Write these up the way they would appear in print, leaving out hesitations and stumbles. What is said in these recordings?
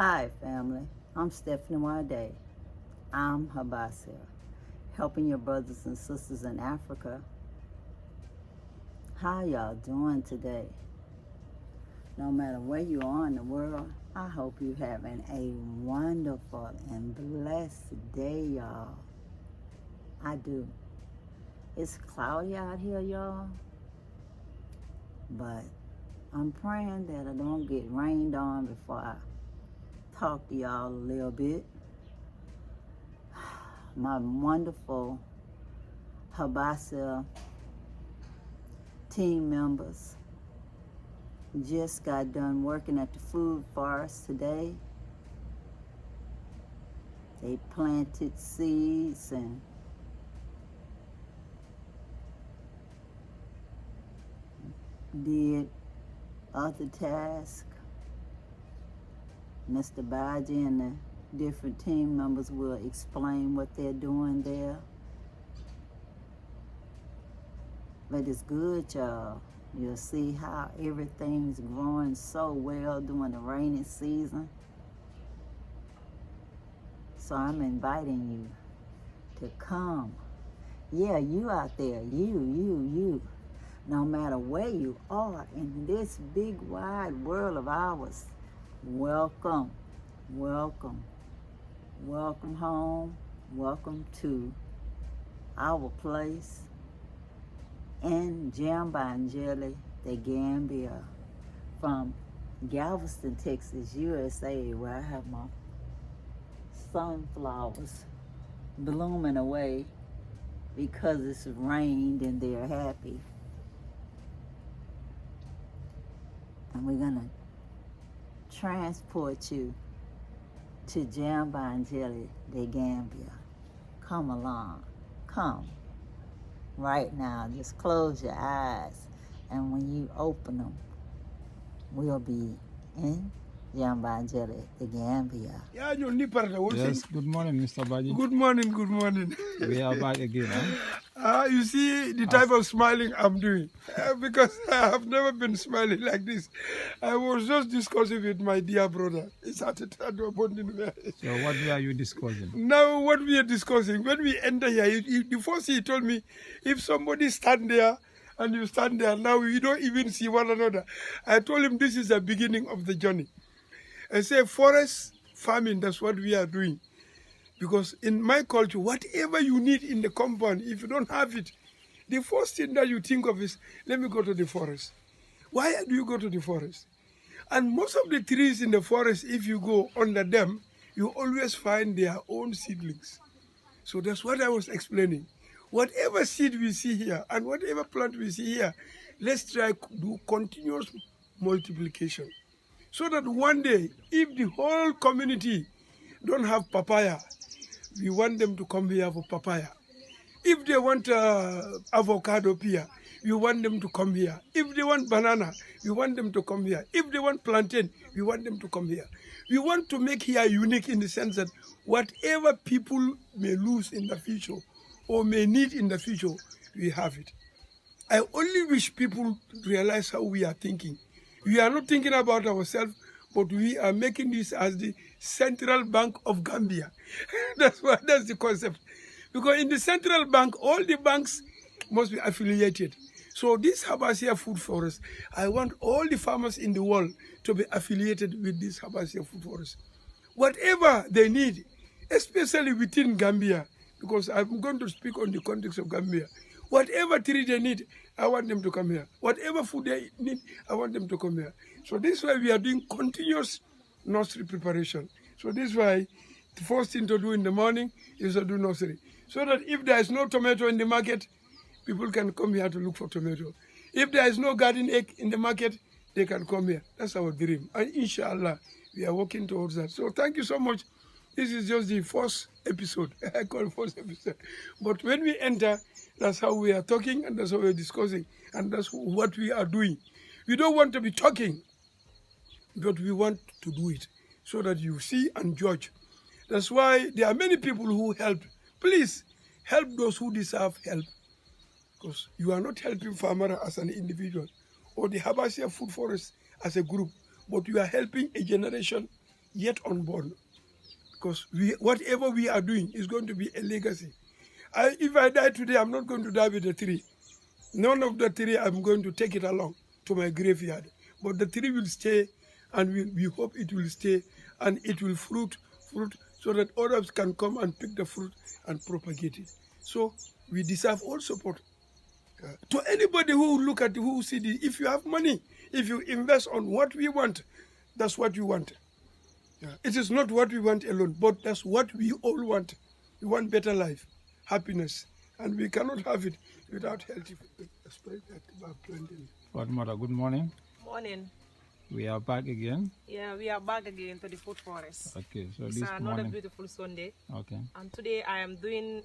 Hi, family. I'm SNwadiei. I'm HYBASIA, helping your brothers and sisters in Africa. How y'all doing today? No matter where you are in the world, I hope you're having a wonderful and blessed day, y'all. I do. It's cloudy out here, y'all, but I'm praying that I don't get rained on before I talk to y'all a little bit. My wonderful HYBASIA team members just got done working at the food forest today. They planted seeds and did other tasks. Mr. Baji and the different team members will explain what they're doing there. But it's good, y'all. You'll see how everything's growing so well during the rainy season. So I'm inviting you to come. Yeah, you out there, you. No matter where you are in this big wide world of ours, welcome, welcome, welcome home, welcome to our place in Jambanjelly, the Gambia, from Galveston, Texas, USA, where I have my sunflowers blooming away because it's rained and they're happy. And we're gonna transport you to Jambanjelly, the Gambia. Come along, come. Right now, just close your eyes, and when you open them, we'll be in Jambanjelly, the Gambia. Yes, good morning, Mr. Baji. Good morning, good morning. We are back again, huh? You see the type of smiling I'm doing because I have never been smiling like this. I was just discussing with my dear brother. So what are you discussing? Now what we are discussing, when we enter here, the first he told me, if somebody stand there and you stand there, now we don't even see one another. I told him this is the beginning of the journey. I say forest farming, that's what we are doing. Because in my culture, whatever you need in the compound, if you don't have it, the first thing that you think of is, let me go to the forest. Why do you go to the forest? And most of the trees in the forest, if you go under them, you always find their own seedlings. So that's what I was explaining. Whatever seed we see here and whatever plant we see here, let's try to do continuous multiplication. So that one day, if the whole community don't have papaya, we want them to come here for papaya. If they want avocado pear, we want them to come here. If they want banana, we want them to come here. If they want plantain, we want them to come here. We want to make here unique in the sense that whatever people may lose in the future or may need in the future, we have it. I only wish people realize how we are thinking. We are not thinking about ourselves, but we are making this as the central bank of Gambia. That's the concept. Because in the central bank, all the banks must be affiliated. So this HYBASIA Food Forest, I want all the farmers in the world to be affiliated with this HYBASIA Food Forest. Whatever they need, especially within Gambia, because I'm going to speak on the context of Gambia. Whatever tree they need, I want them to come here. Whatever food they need, I want them to come here. So this is why we are doing continuous nursery preparation. So this is why the first thing to do in the morning is to do nursery. So that if there is no tomato in the market, people can come here to look for tomato. If there is no garden egg in the market, they can come here. That's our dream. And inshallah, we are working towards that. So thank you so much. This is just the first episode. I call it first episode. But when we enter, that's how we are talking and that's how we are discussing. And that's what we are doing. We don't want to be talking, but we want to do it so that you see and judge. That's why there are many people who help. Please help those who deserve help. Because you are not helping farmer as an individual or the HYBASIA Food Forest as a group, but you are helping a generation yet unborn, because whatever we are doing is going to be a legacy. If I die today, I'm not going to die with the tree. None of the tree I'm going to take it along to my graveyard. But the tree will stay, and we hope it will stay, and it will fruit, so that others can come and pick the fruit and propagate it. So we deserve all support. To anybody who look at, who see this, if you have money, if you invest on what we want, that's what you want. It is not what we want alone, but that's what we all want. We want better life, happiness, and we cannot have it without healthy food. Mother, good morning. Morning. We are back again. Yeah, we are back again to the food forest. Okay, so it's this another morning, beautiful Sunday. okay, And today I am doing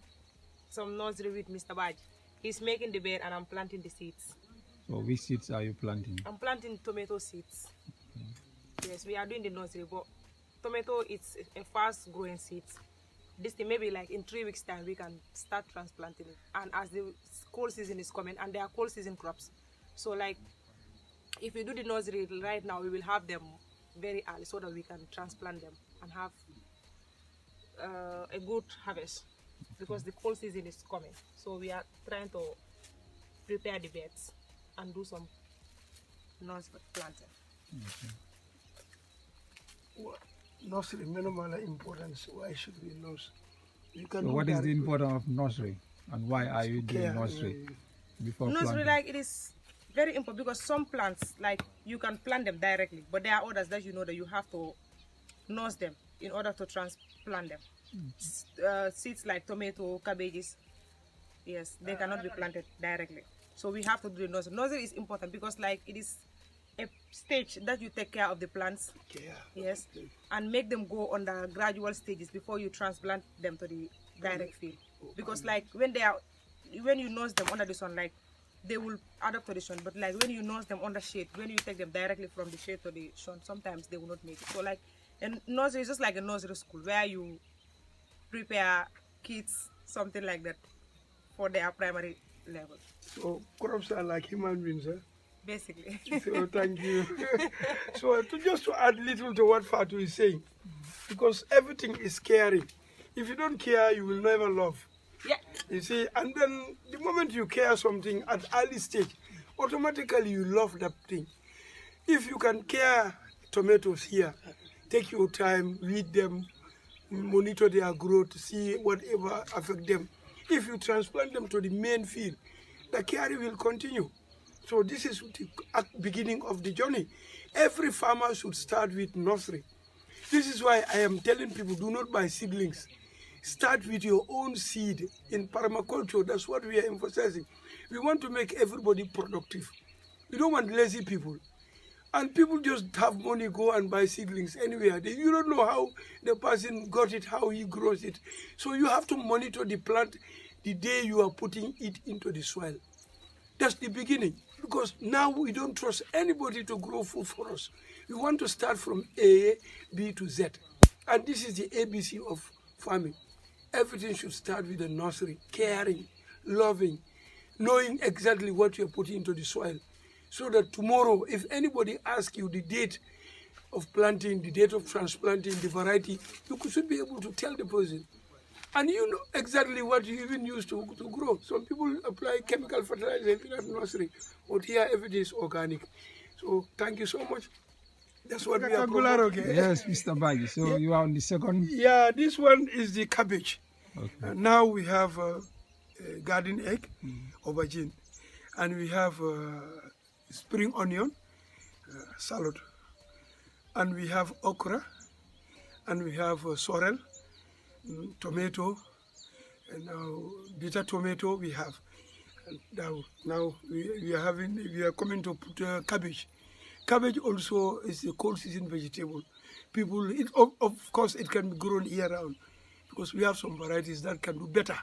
some nursery with Mr. Baj. He's making the bed and I'm planting the seeds. so which seeds are you planting? I'm planting tomato seeds. Okay. Yes, we are doing the nursery, but tomato is a fast growing seed. This thing, maybe like in 3 weeks time we can start transplanting it. And as the cold season is coming, and they are cold season crops, so like if we do the nursery right now, we will have them very early so that we can transplant them and have a good harvest, because the cold season is coming. So we are trying to prepare the beds and do some nursery planting. Okay. Nursery, minimal importance. Why should we nurse? You can So do what is the direct- importance of nursery, and why are you doing care, nursery before Nursery, planting? like, it is very important because some plants, like, you can plant them directly, but there are others that you know that you have to nurse them in order to transplant them. Seeds like tomato, cabbages, yes, they cannot be planted directly. So we have to do the nursery. Nursery is important because, like, it is a stage that you take care of the plants, care. yes, and make them go on the gradual stages before you transplant them to the direct field. Because, like, when you nurse them under the sun, like, they will adapt to the sun, but like when you nurse them under shade, when you take them directly from the shade to the sun, sometimes they will not make it. So like, and nursery is just like a nursery school where you prepare kids, something like that, for their primary level. So crops are like human beings, eh? Basically. So thank you. So just to add little to what Fatu is saying, because everything is caring. If you don't care, you will never love. Yeah. You see, and then the moment you care something at early stage, automatically you love that thing. If you can care tomatoes here, take your time, weed them, monitor their growth, see whatever affect them. If you transplant them to the main field, the care will continue. So this is the beginning of the journey. Every farmer should start with nursery. This is why I am telling people, do not buy seedlings. Start with your own seed. In permaculture, that's what we are emphasizing. We want to make everybody productive. We don't want lazy people. And people just have money, go and buy seedlings anywhere. You don't know how the person got it, how he grows it. So you have to monitor the plant the day you are putting it into the soil. That's the beginning. Because now we don't trust anybody to grow food for us. We want to start from A, B to Z. And this is the ABC of farming. Everything should start with the nursery, caring, loving, knowing exactly what you're putting into the soil. So that tomorrow, if anybody asks you the date of planting, the date of transplanting, the variety, you should be able to tell the person. And you know exactly what you even use to grow. Some people apply chemical fertilizer in the nursery, but here everything is organic. So thank you so much. That's what we are promoting. Yes, Mr. Bagi. So Yeah. you are on the second. Yeah, this one is the cabbage. Okay. Now we have garden egg, aubergine, and we have spring onion, salad, and we have okra, and we have sorrel, tomato, and now bitter tomato we have. And now we are coming to put cabbage. Cabbage also is a cold season vegetable. Of course, it can be grown year round, because we have some varieties that can do better,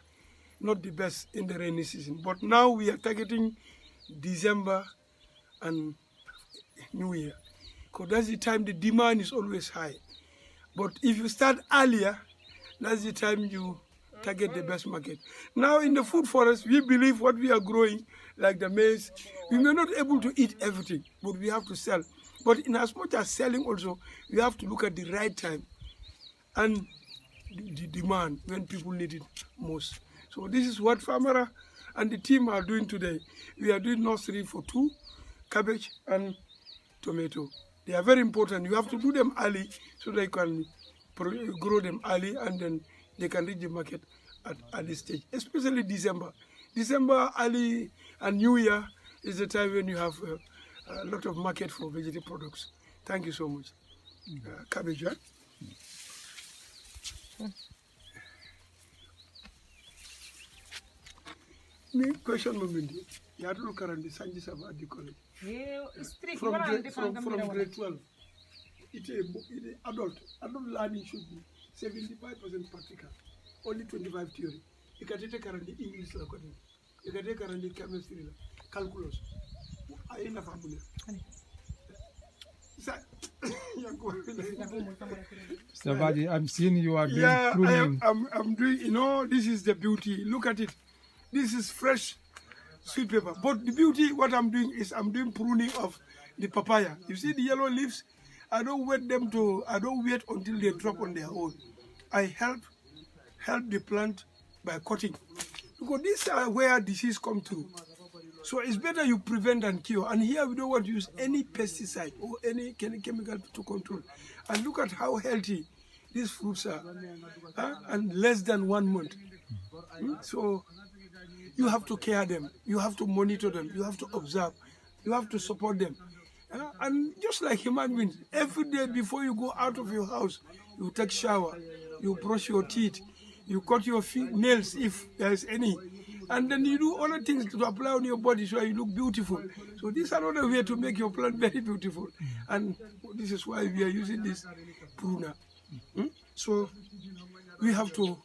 not the best in the rainy season. But now we are targeting December and New Year, because that's the time the demand is always high. But if you start earlier, that's the time you target the best market. Now in the food forest, we believe what we are growing, like the maize, we may not be able to eat everything, but we have to sell. But in as much as selling also, you have to look at the right time and the demand when people need it most. So this is what Famara and the team are doing today. We are doing nursery for 2, cabbage and tomato. They are very important. You have to do them early so they can grow them early and then they can reach the market at early stage, especially December. December early and New Year is the time when you have a lot of market for vegetable products. Thank you so much. Cabbage, right? Me question Mumindi. You have to look around the Sanjis at the college. From grade 12. It's adult learning should be 75% practical, only 25 theory. You can take around the English, you can take around the chemistry, calculus. I ain't a family. Mr. Wadiei, I'm seeing you are doing pruning. I'm doing, you know, this is the beauty. Look at it. This is fresh sweet pepper. But the beauty, what I'm doing is I'm doing pruning of the papaya. You see the yellow leaves? I don't wait until they drop on their own. I help the plant by cutting. Because these are where disease come through. So it's better you prevent than cure. And here we don't want to use any pesticide or any chemical to control. And look at how healthy these fruits are. And less than 1 month. So you have to care them. You have to monitor them. You have to observe. You have to support them. And just like human beings, every day before you go out of your house, you take shower, you brush your teeth, you cut your nails if there is any. And then you do other things to apply on your body so you look beautiful. So this is another way to make your plant very beautiful. And this is why we are using this pruner. So we have to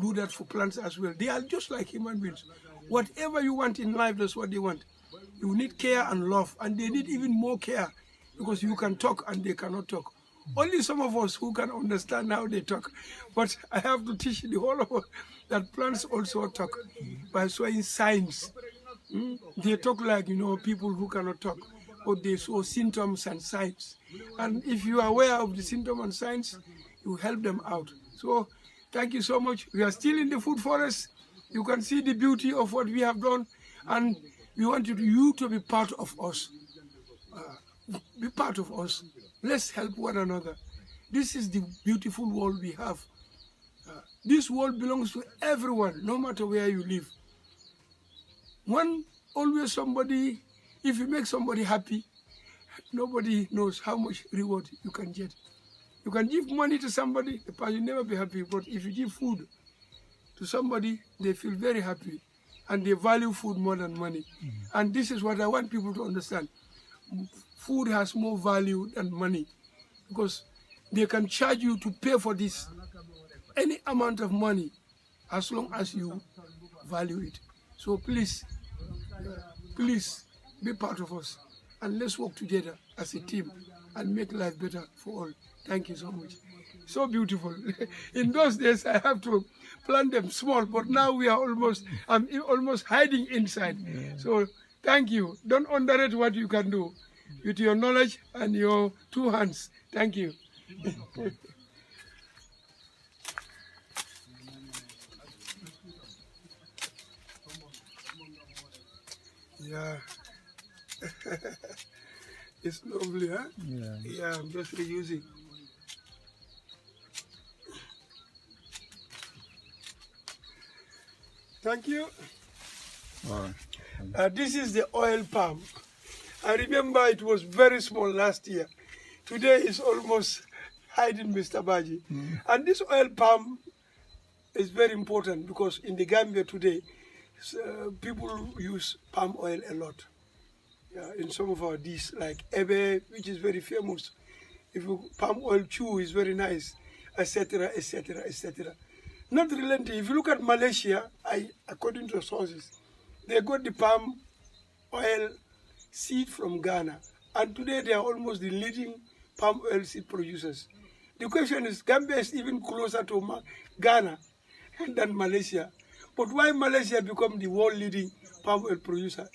do that for plants as well. They are just like human beings. Whatever you want in life, that's what they want. You need care and love, and they need even more care because you can talk and they cannot talk. Only some of us who can understand how they talk. But I have to teach the whole of us that plants also talk by showing signs. They talk like, you know, people who cannot talk, but they show symptoms and signs. And if you are aware of the symptoms and signs, you help them out. So thank you so much. We are still in the food forest. You can see the beauty of what we have done, and we want you to be part of us. Be part of us. Let's help one another. This is the beautiful world we have. This world belongs to everyone, no matter where you live. Always somebody, if you make somebody happy, nobody knows how much reward you can get. You can give money to somebody, the person will never be happy, but if you give food to somebody, they feel very happy, and they value food more than money. And this is what I want people to understand. Food has more value than money because they can charge you to pay for this, any amount of money, as long as you value it. So please, please be part of us and let's work together as a team and make life better for all. Thank you so much. So beautiful. In those days, I have to plant them small, but now I'm almost hiding inside. So thank you. Don't underrate what you can do with your knowledge and your 2 hands. Thank you. Yeah. It's lovely, huh? Yeah, I'm just reusing. Thank you. This is the oil palm. I remember it was very small last year. Today it's almost hiding, Mr. Baji. And this oil palm is very important because in the Gambia today, people use palm oil a lot. In some of our dishes, like ebe, which is very famous. Palm oil chew is very nice, etc., etc., etc. Not related. If you look at Malaysia, according to sources, they got the palm oil seed from Ghana. And today they are almost the leading palm oil seed producers. The question is, Gambia is even closer to Ghana than Malaysia. But why Malaysia become the world leading palm oil producer?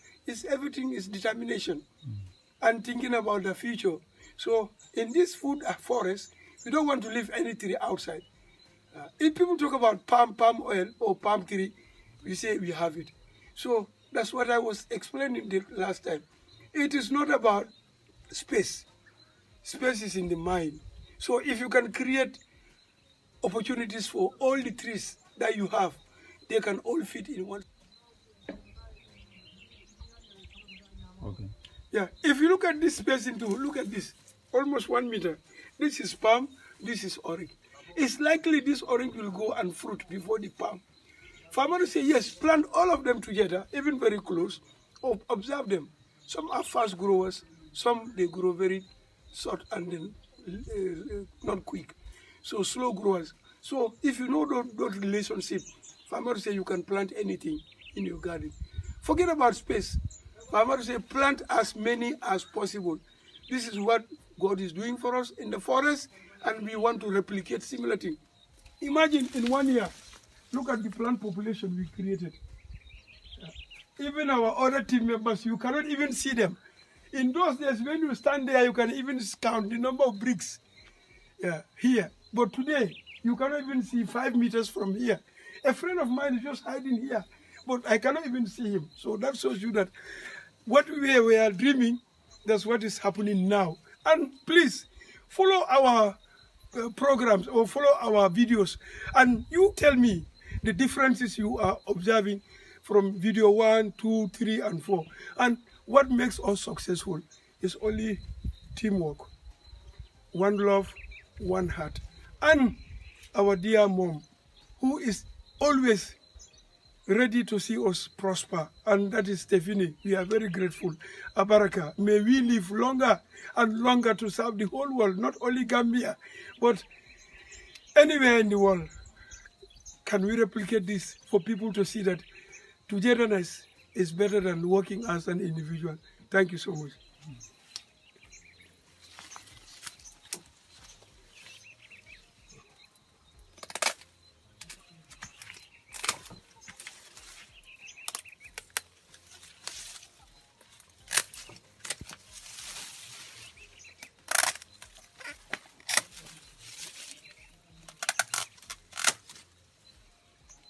Everything is determination and thinking about the future. So in this food forest, we don't want to leave any tree outside. If people talk about palm oil or palm tree, we say we have it. So that's what I was explaining the last time. It is not about space. Space is in the mind. So if you can create opportunities for all the trees that you have, they can all fit in one. Okay. Yeah, if you look at this spacing too, look at this, almost 1 meter. This is palm, this is orange. It's likely this orange will go and fruit before the palm. Farmers say, yes, plant all of them together, even very close, observe them. Some are fast growers, some they grow very short and then not quick. So slow growers. So if you know those relationship, farmers say you can plant anything in your garden. Forget about space. Farmers say plant as many as possible. This is what God is doing for us in the forest, and we want to replicate similar thing. Imagine in 1 year, look at the plant population we created. Even our other team members, you cannot even see them. In those days, when you stand there, you can even count the number of bricks here. But today, you cannot even see 5 meters from here. A friend of mine is just hiding here, but I cannot even see him. So that shows you that what we are dreaming, that's what is happening now. And please, follow our programs or follow our videos, and you tell me the differences you are observing from video 1, 2, 3, and 4. And what makes us successful is only teamwork, one love, one heart. And our dear mom, who is always ready to see us prosper, and that is Stephanie. We are very grateful. Abaraka, may we live longer and longer to serve the whole world, not only Gambia, but anywhere in the world. Can we replicate this for people to see that togetherness is better than working as an individual? Thank you so much.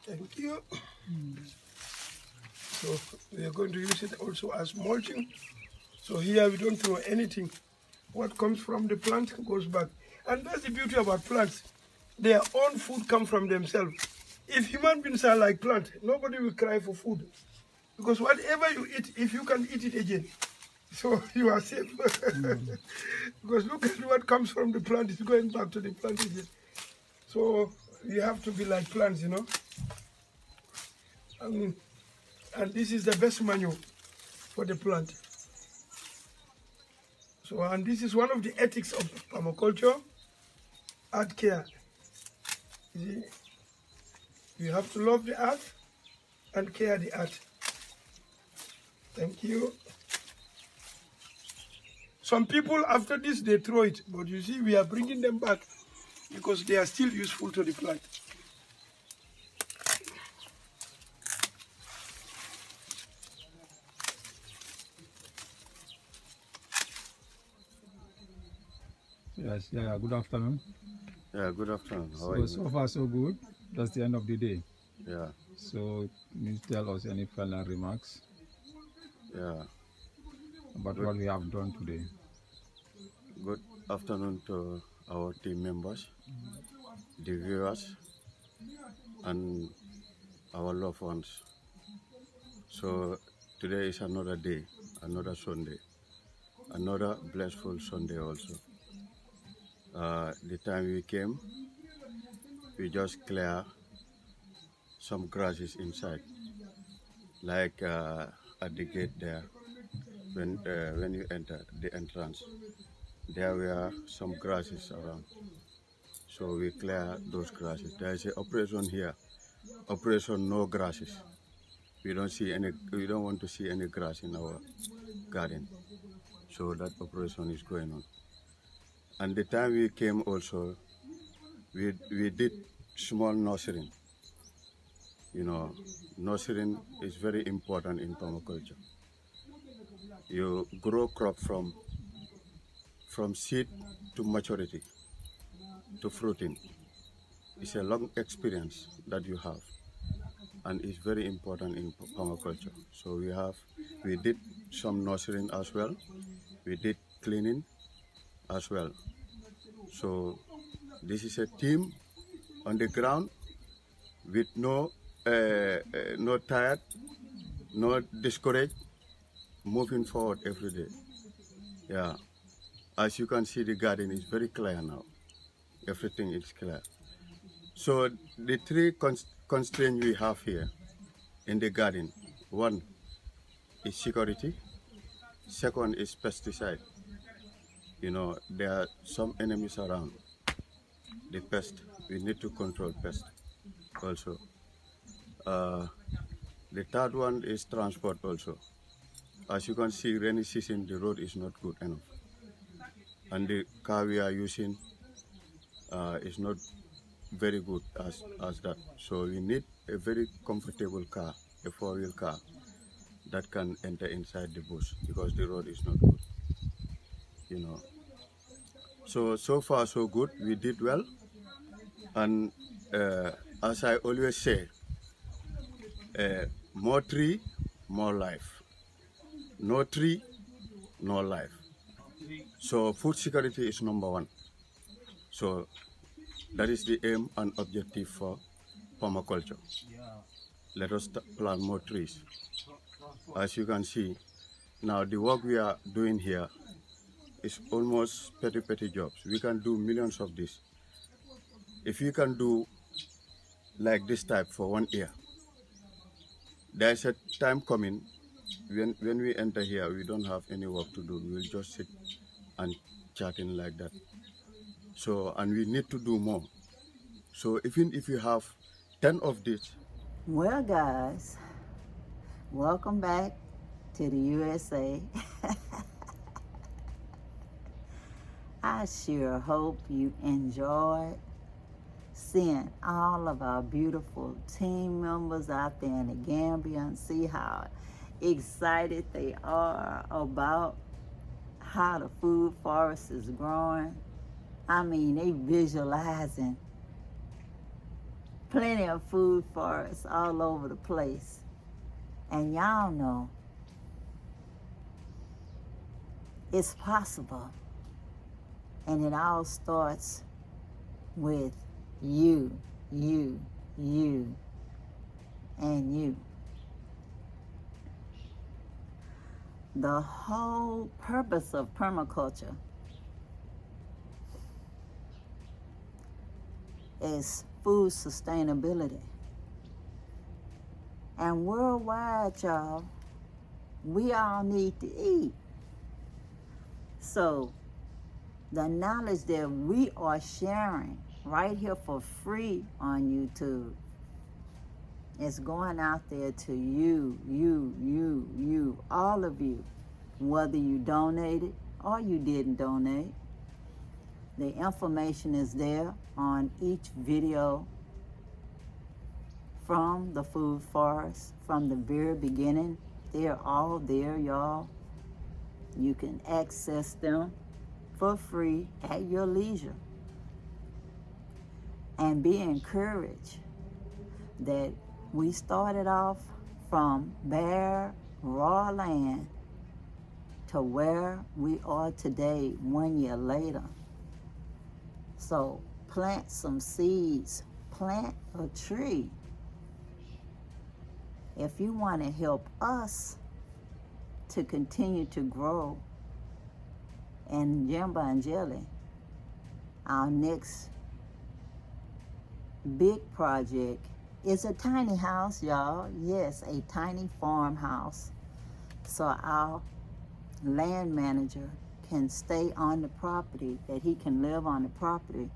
Thank you. So we are going to use it also as mulching. So here we don't throw anything. What comes from the plant goes back. And that's the beauty about plants. Their own food comes from themselves. If human beings are like plants, nobody will cry for food. Because whatever you eat, if you can eat it again, so you are safe. Because look at what comes from the plant, it's going back to the plant again. So you have to be like plants, you know. And this is the best manure for the plant. So, and this is one of the ethics of permaculture, earth care. You see, you have to love the earth and care the earth. Thank you. Some people after this, they throw it, but you see, we are bringing them back because they are still useful to the plant. Yes, yeah, good afternoon. Yeah, good afternoon. How are you? So far, so good. That's the end of the day. Yeah, So, can you tell us any final remarks yeah. about what we have done today? Good afternoon to our team members, the viewers, and our loved ones. So, today is another day, another Sunday, another blissful Sunday also. The time we came, we just clear some grasses inside, like at the gate there. When you enter the entrance, there were some grasses around. So we clear those grasses. There is an operation here, Operation No Grasses. We don't want to see any grass in our garden. So that operation is going on. And the time we came also, we did small nurturing. You know, nurturing is very important in permaculture. You grow crop from from seed to maturity to fruiting. It's a long experience that you have, and it's very important in permaculture. So we did some nurturing as well. We did cleaning as well. So this is a team on the ground with no tired, no discouraged, moving forward every day. Yeah, as you can see, the garden is very clear now. Everything is clear. So the three constraints we have here in the garden: one is security, second is pesticide. You know, there are some enemies around. The pest, we need to control pest also. The third one is transport also. As you can see, rainy season, the road is not good enough. And the car we are using is not very good as that. So we need a very comfortable car, a four-wheel car that can enter inside the bush because the road is not good, you know. So far so good, we did well. And as I always say, more tree, more life. No tree, no life. So food security is number one. So that is the aim and objective for permaculture. Let us plant more trees. As you can see, now the work we are doing here is almost petty jobs. We can do millions of this. If you can do like this type for 1 year, there's a time coming when we enter here, we don't have any work to do. We will just sit and chatting like that. So, and we need to do more. So even if you have 10 of this. Well, guys, welcome back to the USA. I sure hope you enjoyed seeing all of our beautiful team members out there in the Gambia and see how excited they are about how the food forest is growing. I mean, they visualizing plenty of food forests all over the place. And y'all know it's possible. And it all starts with you, and you. The whole purpose of permaculture is food sustainability. And worldwide, y'all, we all need to eat. So the knowledge that we are sharing right here for free on YouTube is going out there to you, all of you, whether you donated or you didn't donate. The information is there on each video from the food forest, from the very beginning. They're all there, y'all. You can access them for free at your leisure. And be encouraged that we started off from bare, raw land to where we are today 1 year later. So plant some seeds, plant a tree. If you want to help us to continue to grow in Jambanjelly, our next big project is a tiny house, y'all. Yes, a tiny farmhouse. So our land manager can stay on the property, that he can live on the property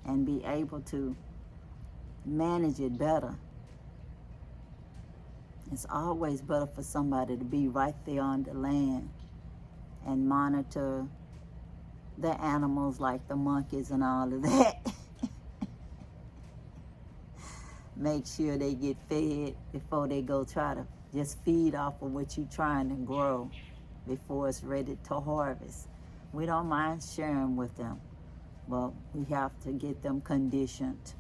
and be able to manage it better. It's always better for somebody to be right there on the land and monitor the animals like the monkeys and all of that. Make sure they get fed before they go try to just feed off of what you're trying to grow before it's ready to harvest. We don't mind sharing with them, but we have to get them conditioned.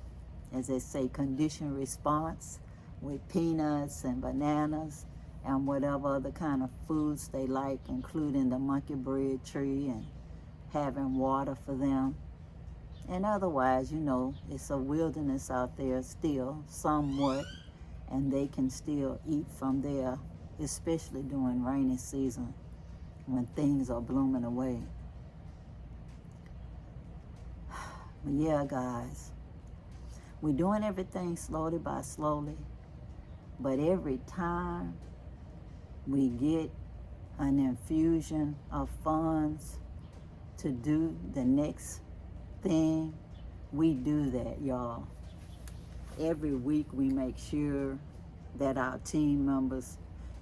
As they say, conditioned response with peanuts and bananas and whatever other kind of foods they like, including the monkey bread tree, and having water for them. And otherwise, it's a wilderness out there still, somewhat, and they can still eat from there, especially during rainy season when things are blooming away. But yeah, guys, we're doing everything slowly by slowly, but every time we get an infusion of funds to do the next thing, we do that, y'all. Every week we make sure that our team members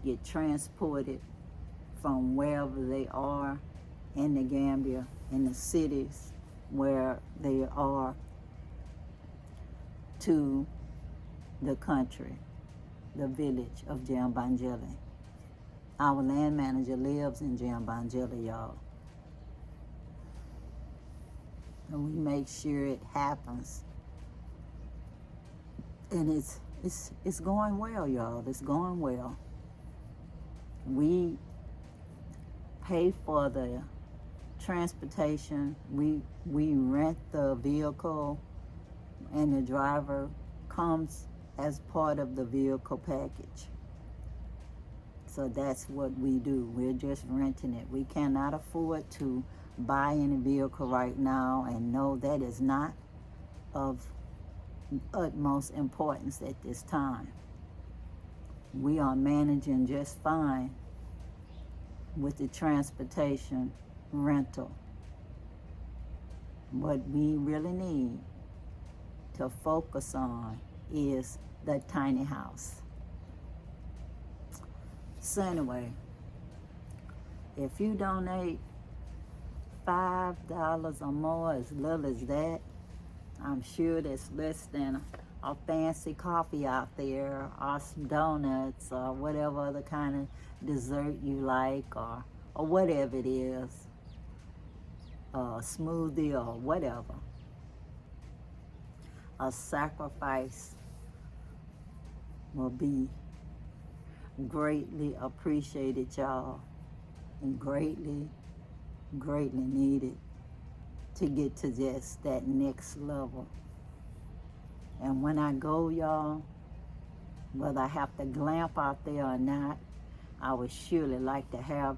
get transported from wherever they are in the Gambia, in the cities where they are, to the country, the village of Jambanjelly. Our land manager lives in Jambanjelly, y'all. And we make sure it happens. And it's going well, y'all. It's going well. We pay for the transportation. We rent the vehicle, and the driver comes as part of the vehicle package. So that's what we do. We're just renting it. We cannot afford to buy any vehicle right now, and no, that is not of utmost importance at this time. We are managing just fine with the transportation rental. What we really need to focus on is the tiny house. So anyway, if you donate $5 or more, as little as that, I'm sure that's less than a fancy coffee out there, or some donuts, or whatever other kind of dessert you like, or whatever it is, a smoothie or whatever. A sacrifice will be greatly appreciated, y'all, and greatly, greatly needed to get to just that next level. And when I go, y'all, whether I have to glamp out there or not, I would surely like to have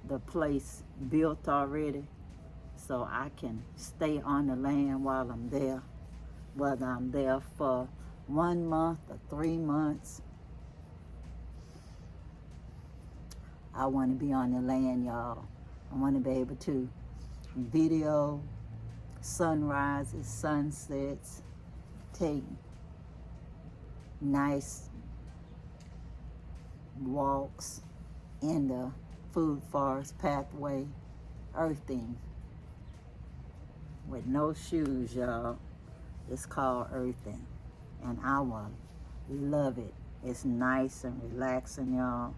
the place built already so I can stay on the land while I'm there, whether I'm there for 1 month or 3 months. I want to be on the land, y'all. I want to be able to video sunrises, sunsets, take nice walks in the food forest pathway, earthing with no shoes, y'all. It's called earthing, and I will love it. It's nice and relaxing, y'all,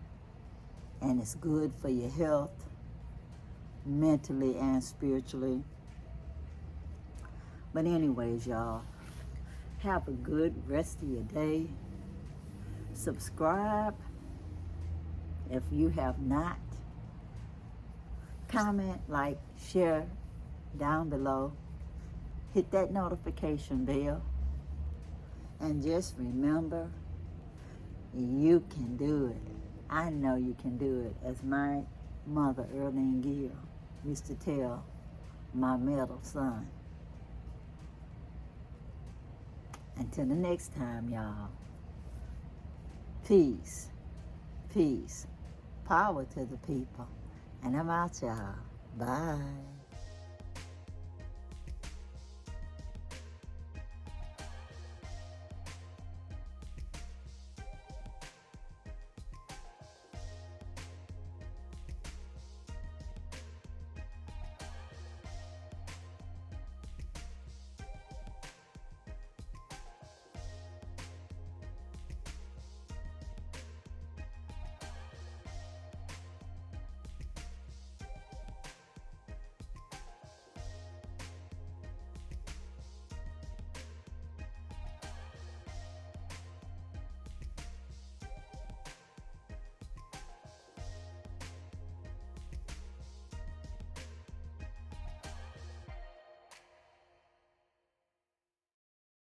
and it's good for your health, mentally and spiritually. But anyways, y'all, have a good rest of your day. Subscribe if you have not. Comment, like, share down below. Hit that notification bell. And just remember, you can do it. I know you can do it, as my mother, Earlene Gill, used to tell my middle son. Until the next time, y'all. Peace. Peace. Power to the people. And I'm out, y'all. Bye.